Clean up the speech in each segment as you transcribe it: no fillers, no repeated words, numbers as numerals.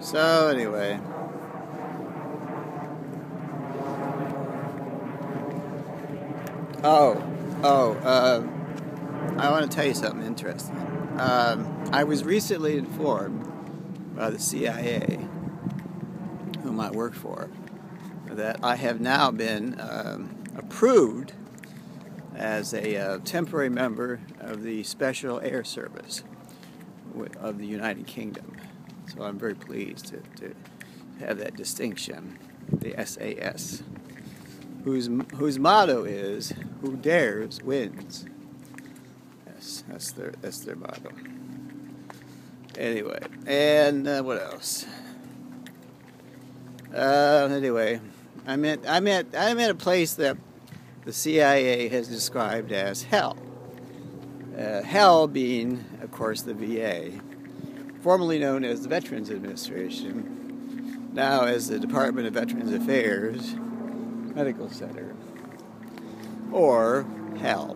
So anyway, I want to tell you something interesting. I was recently informed by the CIA, whom I work for, that I have now been approved as a temporary member of the Special Air Service of the United Kingdom. So I'm very pleased to have that distinction, the SAS, whose motto is "Who dares wins." Yes, that's their motto. Anyway, and what else? Anyway, I'm at a place that the CIA has described as hell. Hell being, of course, the VA, formerly known as the Veterans Administration, now as the Department of Veterans Affairs Medical Center, or hell.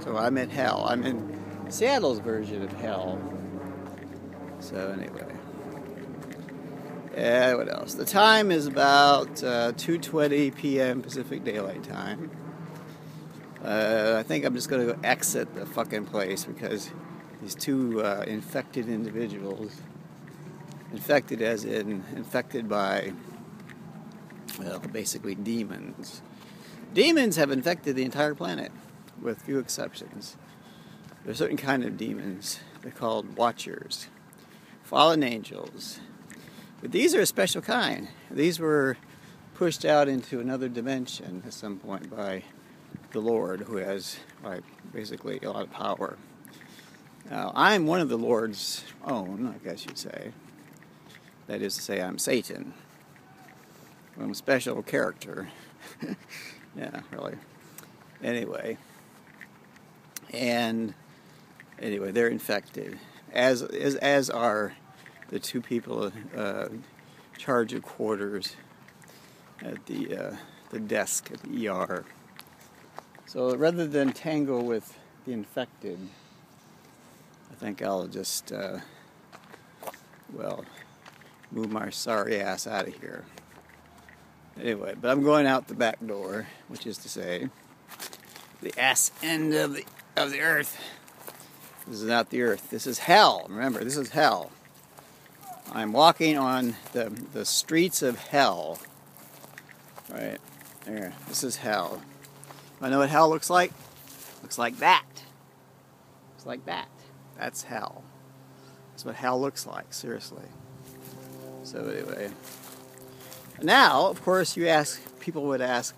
So I'm at hell. I'm in Seattle's version of hell. So anyway, what else? The time is about 2:20 p.m. Pacific Daylight Time. I think I'm just going to go exit the fucking place because these two infected individuals, infected as in infected by, well, basically demons. Demons have infected the entire planet, with few exceptions. There's a certain kind of demons. They're called watchers, fallen angels. But these are a special kind. These were pushed out into another dimension at some point by the Lord, who has, basically a lot of power. Now, I'm one of the Lord's own, I guess you'd say. That is to say, I'm Satan. I'm a special character. Yeah, really. Anyway, they're infected, as are the two people in charge of quarters at the desk at the ER. So rather than tangle with the infected, I think I'll just move my sorry ass out of here. Anyway, but I'm going out the back door, which is to say, the ass end of the earth. This is not the earth. This is hell. Remember, this is hell. I'm walking on the streets of hell. Right there. This is hell. I know what hell looks like. Looks like that. Looks like that. That's hell. That's what hell looks like. Seriously. So anyway. Now, of course, people would ask,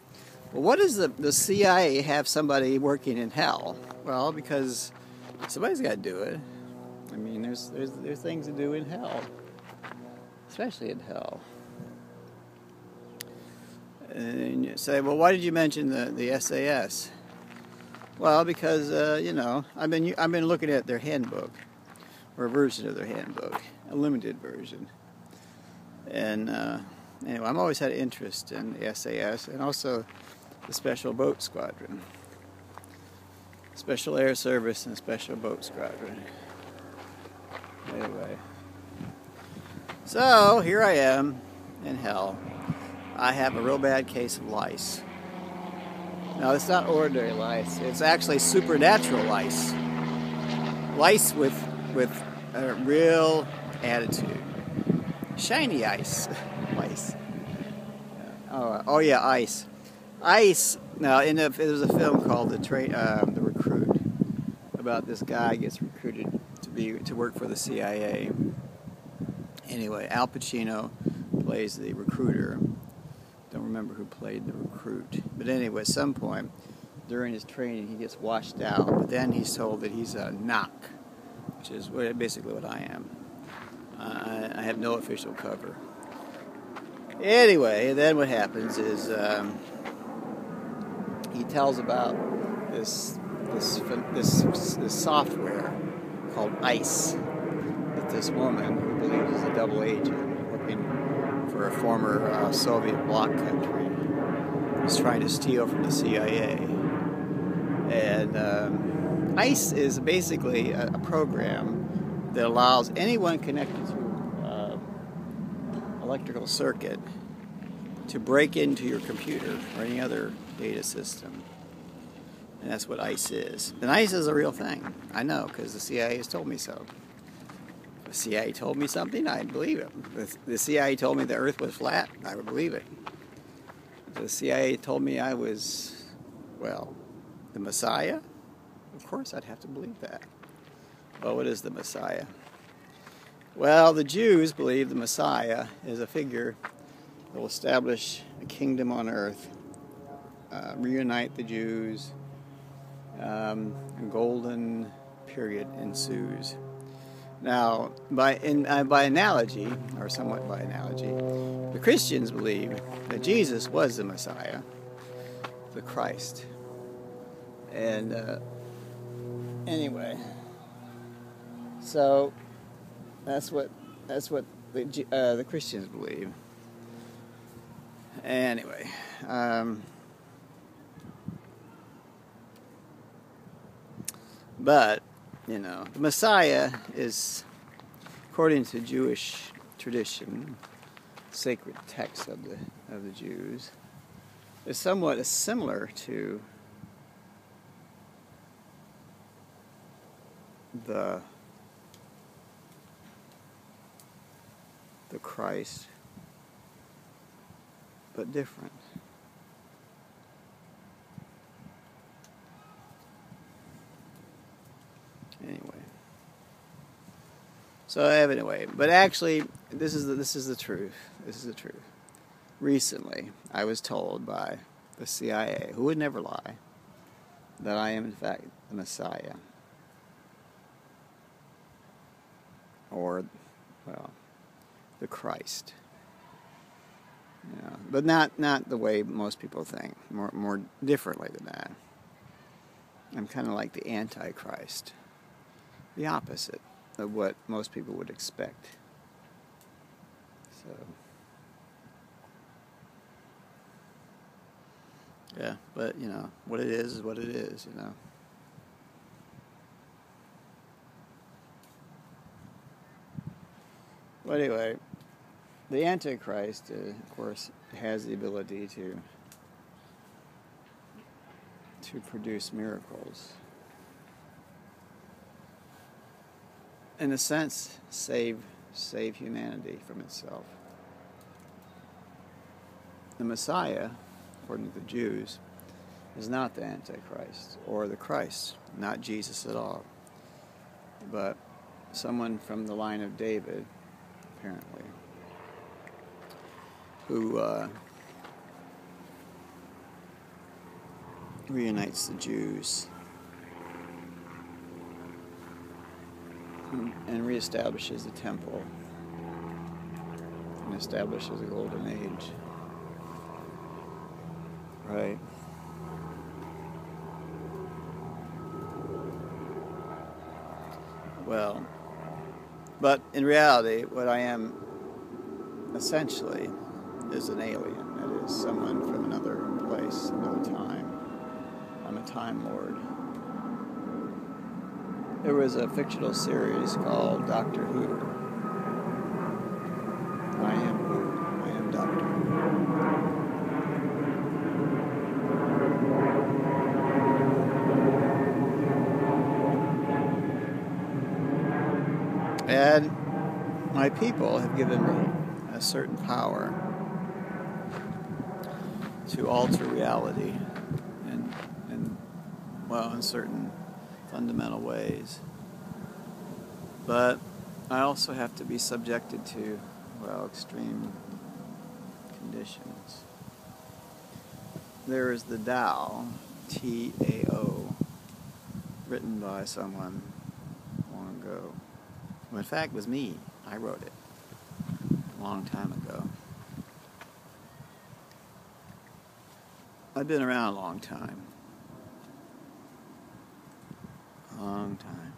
well, what does the CIA have somebody working in hell? Well, because somebody's got to do it. I mean, there's things to do in hell, especially in hell. And you say, well, why did you mention the SAS? Well, because I've been looking at their handbook, or a version of their handbook, a limited version, and anyway, I've always had interest in the SAS and also the Special Boat Squadron, Special Air Service and Special Boat Squadron. Anyway, so here I am in hell. I have a real bad case of lice. Now, it's not ordinary lice. It's actually supernatural lice. Lice with a real attitude. Shiny ice. Lice. Oh yeah, ice. Ice. Now, there's a film called The Recruit, about this guy gets recruited to work for the CIA. Anyway, Al Pacino plays the recruiter. Don't remember who played the recruit, but anyway, at some point during his training, he gets washed out. But then he's told that he's a knock, which is basically what I am. I have no official cover. Anyway, then what happens is he tells about this software called ICE that this woman, who believes is a double agent working for a former Soviet bloc country, is trying to steal from the CIA. And ICE is basically a program that allows anyone connected to electrical circuit to break into your computer or any other data system. And that's what ICE is. And ICE is a real thing. I know, because the CIA has told me so. If the CIA told me something, I'd believe it. If the CIA told me the Earth was flat, I would believe it. If the CIA told me I was, well, the Messiah, of course I'd have to believe that. Well, what is the Messiah? Well, the Jews believe the Messiah is a figure that will establish a kingdom on earth, reunite the Jews, a golden period ensues. Now, by analogy, or somewhat by analogy, the Christians believe that Jesus was the Messiah, the Christ. And anyway, so that's what the Christians believe. Anyway, but you know, the Messiah is, according to Jewish tradition, sacred text of the Jews, is somewhat similar to the Christ, but different. Anyway, but actually, this is the truth. This is the truth. Recently, I was told by the CIA, who would never lie, that I am in fact the Messiah, or, well, the Christ. You know, but not the way most people think. More differently than that. I'm kind of like the Antichrist, the opposite of what most people would expect. So, yeah, but you know, what it is what it is, you know. Well, anyway, the Antichrist, of course, has the ability to produce miracles. In a sense, save humanity from itself. The Messiah, according to the Jews, is not the Antichrist or the Christ, not Jesus at all, but someone from the line of David, apparently, who reunites the Jews and reestablishes the temple and establishes a golden age. Right. Well, but in reality, what I am essentially is an alien. That is someone from another place, another time. I'm a Time Lord. There was a fictional series called Doctor Who. I am Who. I am Doctor Who. And my people have given me a certain power to alter reality in certain fundamental ways. But I also have to be subjected to, extreme conditions. There is the Tao, T-A-O, written by someone long ago. Well, in fact, it was me. I wrote it a long time ago. I've been around a long time. Long time.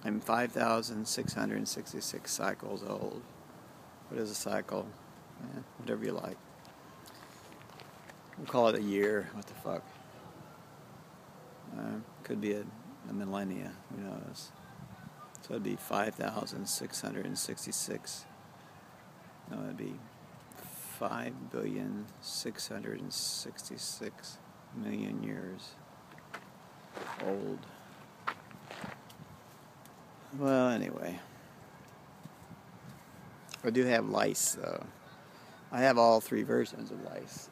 I'm 5,666 cycles old. What is a cycle? Whatever you like. We'll call it a year. What the fuck? Could be a millennia. Who knows? So it'd be 5,666 No, it'd be 5,666,000,000 years old. Well, anyway. I do have lice, though. I have all three versions of lice.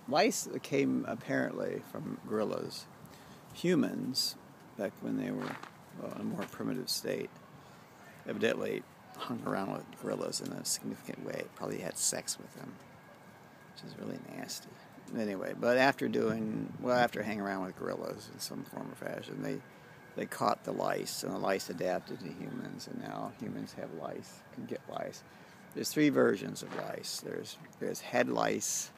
Lice came apparently from gorillas. Humans, back when they were in a more primitive state, evidently hung around with gorillas in a significant way. Probably had sex with them, which is really nasty. Anyway, but after hanging around with gorillas in some form or fashion, they caught the lice, and the lice adapted to humans, and now humans have lice, can get lice. There's three versions of lice. There's head lice,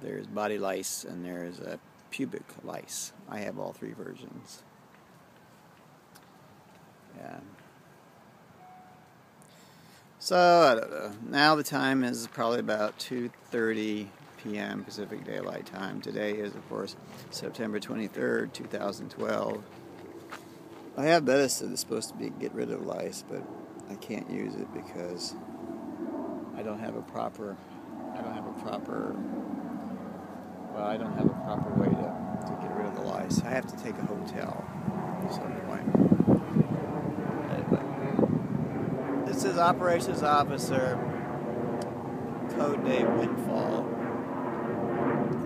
there's body lice, and there's pubic lice. I have all three versions. Yeah. So, I don't know. Now the time is probably about 2:30 p.m. Pacific Daylight Time. Today is, of course, September 23rd, 2012. I have medicine that's supposed to get rid of lice, but I can't use it because I don't have a proper way to get rid of the lice. I have to take a hotel at some point. Anyway, this is Operations Officer Codename Windfall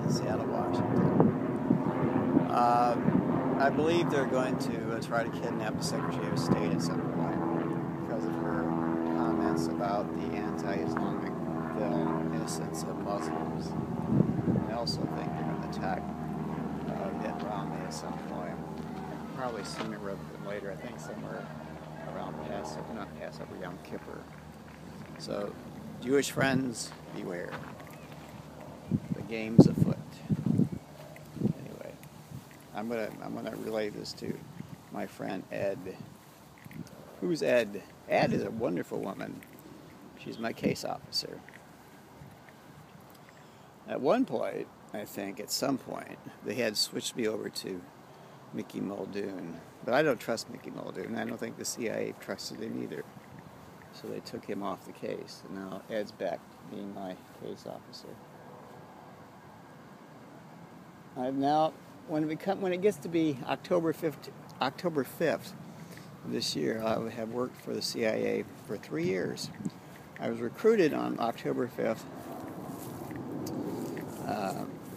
in Seattle, Washington. I believe they're going to try to kidnap the Secretary of State at some point because of her comments about the anti-Islamic film Innocence of Muslims. I also think they're going to attack Mitt Romney at some point. Probably sooner rather than later. I think somewhere around Yom Kippur. So, Jewish friends, beware. The game's afoot. Anyway, I'm gonna relay this to my friend Ed. Who's Ed? Ed is a wonderful woman. She's my case officer. At one point, I think, at some point, they had switched me over to Mickey Muldoon. But I don't trust Mickey Muldoon. I don't think the CIA trusted him either. So they took him off the case. And now Ed's back being my case officer. When it gets to be October 5th this year, I have worked for the CIA for 3 years. I was recruited on October 5th,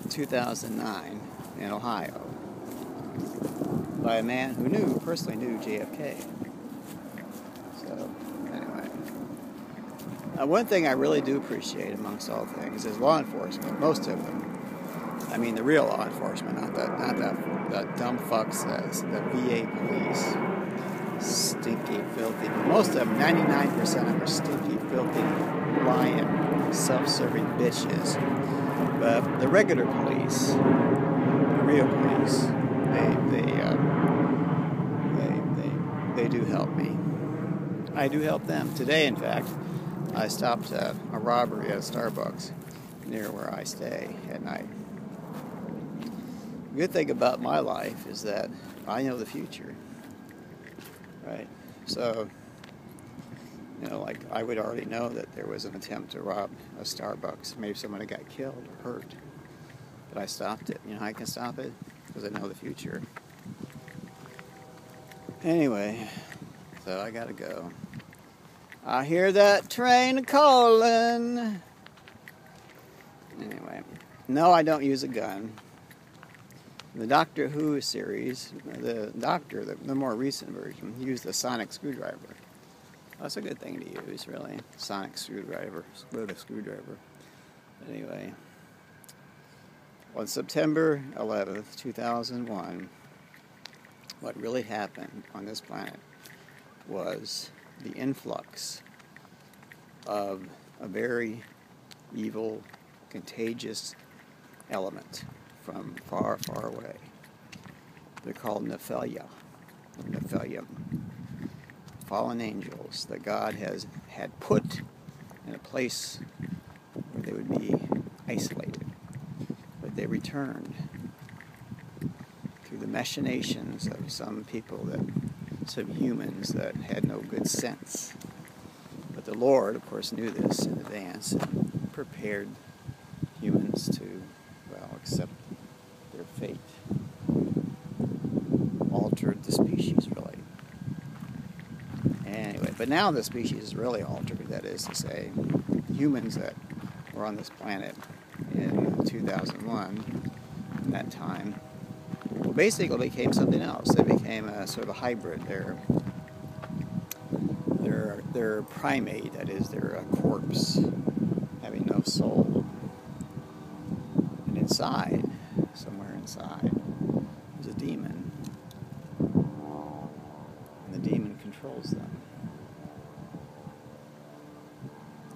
2009 in Ohio by a man who personally knew JFK. So, anyway. One thing I really do appreciate, amongst all things, is law enforcement. Most of them. I mean, the real law enforcement, not the dumb fucks, the VA police. Stinky, filthy. Most of them, 99% of them are stinky, filthy, lying, self-serving bitches. But the regular police, the real police, they do help me. I do help them. Today, in fact, I stopped a robbery at a Starbucks near where I stay at night. The good thing about my life is that I know the future. Right? So, like I would already know that there was an attempt to rob a Starbucks. Maybe somebody got killed or hurt. But I stopped it. You know how I can stop it? Because I know the future. Anyway, so I gotta go. I hear that train calling. Anyway, no, I don't use a gun. The Doctor Who series, the more recent version, used a sonic screwdriver. That's a good thing to use, really. Sonic screwdriver, split a screwdriver. Anyway, on September 11th, 2001, what really happened on this planet was the influx of a very evil, contagious element from far, far away. They're called Nephilim, fallen angels that God had put in a place where they would be isolated. But they returned through the machinations of some humans that had no good sense. But the Lord, of course, knew this in advance and prepared humans to, well, accept their fate. Altered the species, really. Anyway, but now the species is really altered. That is to say, humans that were on this planet in 2001, at that time, well, basically became something else. They became a sort of a hybrid. They're primate, that is, they're a corpse, having no soul. And inside, somewhere inside, is a demon. And the demon controls them.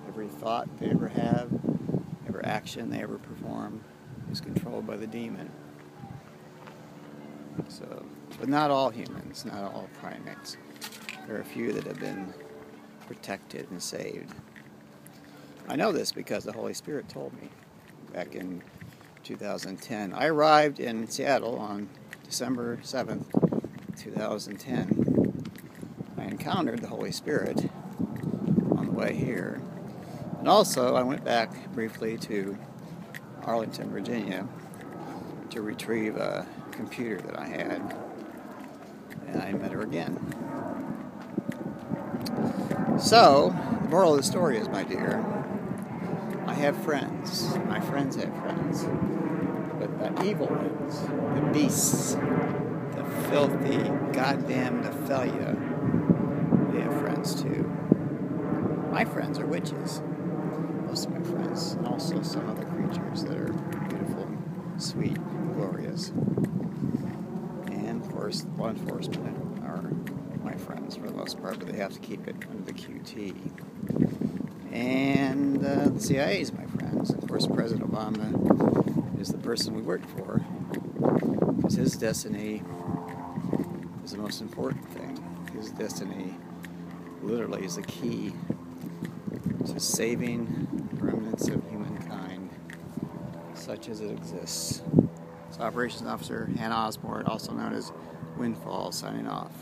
Every thought they ever have, every action they ever perform is controlled by the demon. So, but not all humans, not all primates. There are a few that have been protected and saved. I know this because the Holy Spirit told me back in 2010. I arrived in Seattle on December 7th, 2010. I encountered the Holy Spirit on the way here. And also, I went back briefly to Arlington, Virginia to retrieve a computer that I had. And I met her again. So, the moral of the story is, my dear, I have friends. My friends have friends. But the evil ones, the beasts, the filthy, goddamn Nephilia, they have friends too. My friends are witches. Most of my friends. And also some other creatures that are beautiful, sweet, glorious. And, of course, law enforcement are my friends for the most part, but they have to keep it under the QT. And the CIA is my friends. Of course, President Obama is the person we work for, because his destiny is the most important thing. His destiny literally is the key to saving the remnants of humankind, such as it exists. So, Operations Officer Hannah Osborne, also known as Windfall, signing off.